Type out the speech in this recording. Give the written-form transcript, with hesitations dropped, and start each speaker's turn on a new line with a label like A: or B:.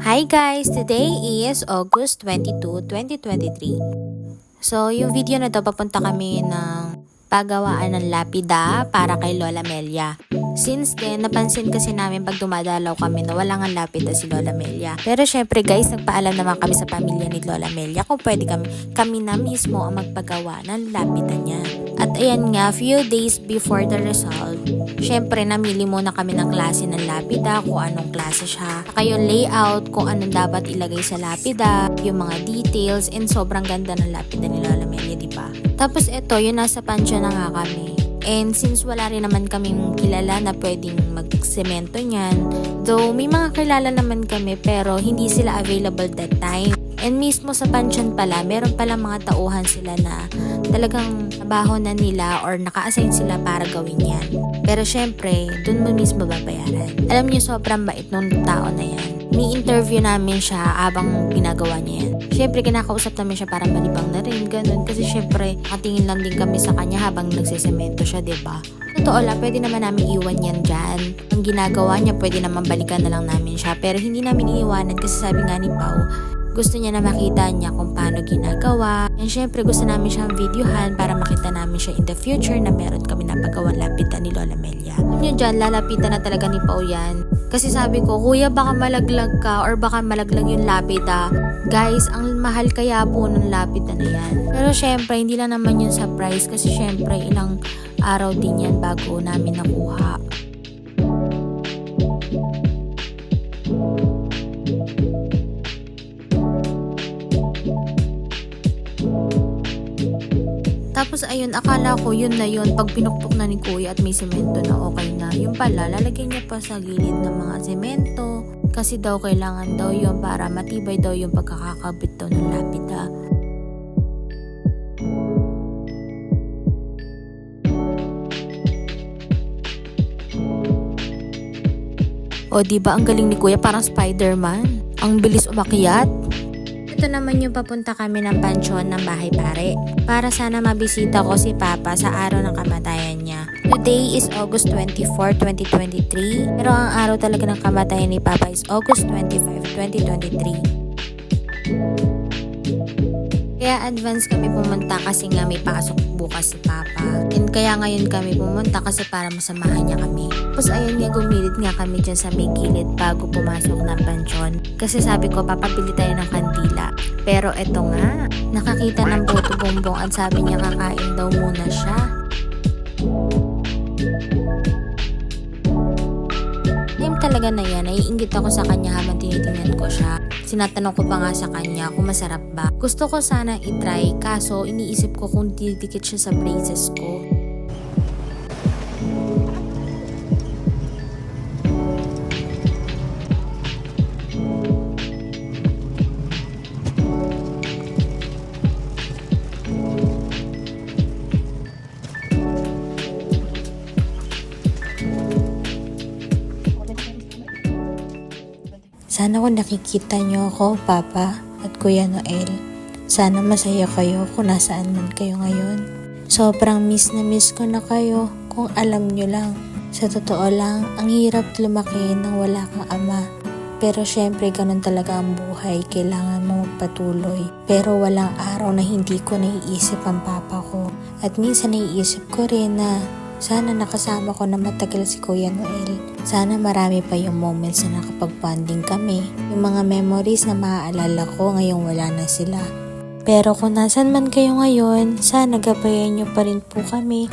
A: Hi guys! Today is August 22, 2023. So, yung video na to, papunta kami ng pagawaan ng lapida para kay Lola Melia. Since then, napansin kasi namin pag dumadalaw kami na wala nga lapida si Lola Melia. Pero syempre guys, nagpaalam naman kami sa pamilya ni Lola Melia kung pwede kami na mismo ang magpagawa ng lapida niya. At ayan nga, few days before the result, syempre namili muna kami ng klase ng lapida, kung anong klase siya. Saka yung layout, kung anong dapat ilagay sa lapida, yung mga details, and sobrang ganda ng lapida ni Lola Melia, diba? Tapos eto, yung nasa pansya na nga kami. And since wala rin naman kaming kilala na pwedeng magsemento niyan, though may mga kilala naman kami pero hindi sila available that time. And mismo sa pansyan pala, meron pala mga tauhan sila na talagang trabaho na nila or naka-assign sila para gawin yan. Pero syempre, dun mo mismo babayaran. Alam niyo, sobrang bait nung tao na yan. Ni-interview namin siya habang ginagawa niya yan. Syempre, kinakausap namin siya para malibang na rin, ganun. Kasi syempre, nakatingin lang din kami sa kanya habang nagsesemento siya, diba? Totoo lang, pwede naman namin iwan yan dyan. Ang ginagawa niya, pwede naman balikan na lang namin siya. Pero hindi namin iiwanan kasi sabi nga ni Pao, gusto niya na makita niya kung paano ginagawa. And syempre, gusto namin siyang videohan para makita namin siya in the future na meron kami napagawa lapida ni Lola Melia. Yun dyan, lalapitan na talaga ni Pao yan. Kasi sabi ko, kuya baka malaglag ka or baka malaglag yung lapida. Guys, ang mahal kaya po ng lapida na yan. Pero syempre, hindi lang naman yun surprise kasi syempre, ilang araw din yan bago namin nakuha. Tapos ayun, akala ko yun na yun, pag pinukpok na ni kuya at may semento na okay na. Yung pala, lalagyan niya pa sa gilid ng mga semento. Kasi daw kailangan daw yun para matibay daw yung pagkakakabit daw ng lapida. O diba ang galing ni kuya, parang Spider-Man. Ang bilis umakyat. Ito naman yung papunta kami ng pansyon ng bahay pare para sana mabisita ko si Papa sa araw ng kamatayan niya. Today is August 24, 2023 pero ang araw talaga ng kamatayan ni Papa is August 25, 2023. Kaya advance kami pumunta kasi nga may pasok bukas si Papa. And kaya ngayon kami pumunta kasi para masamahan niya kami. Tapos ayun nga, gumilid nga kami dyan sa may gilid bago pumasok ng pansyon. Kasi sabi ko, papabili tayo ng kandila. Pero eto nga, nakakita ng puto bumbong at sabi niya kakain daw muna siya. Time talaga na yan, naiinggit ako sa kanya habang tinitingnan ko siya. Sinatanong ko pa nga sa kanya kung masarap ba. Gusto ko sana itry, kaso iniisip ko kung didikit siya sa braces ko. Sana kung nakikita niyo ako, Papa at Kuya Noel, sana masaya kayo kung nasaan man kayo ngayon. Sobrang miss na miss ko na kayo kung alam niyo lang. Sa totoo lang, ang hirap lumaki nang wala kang ama. Pero syempre ganun talaga ang buhay, kailangan mo magpatuloy. Pero walang araw na hindi ko naiisip ang Papa ko. At minsan naiisip ko rin na sana nakasama ko na matagal si Kuya Noel. Sana marami pa yung moments na nakapag-bonding kami. Yung mga memories na maaalala ko ngayong wala na sila. Pero kung nasan man kayo ngayon, sana gabayan nyo pa rin po kami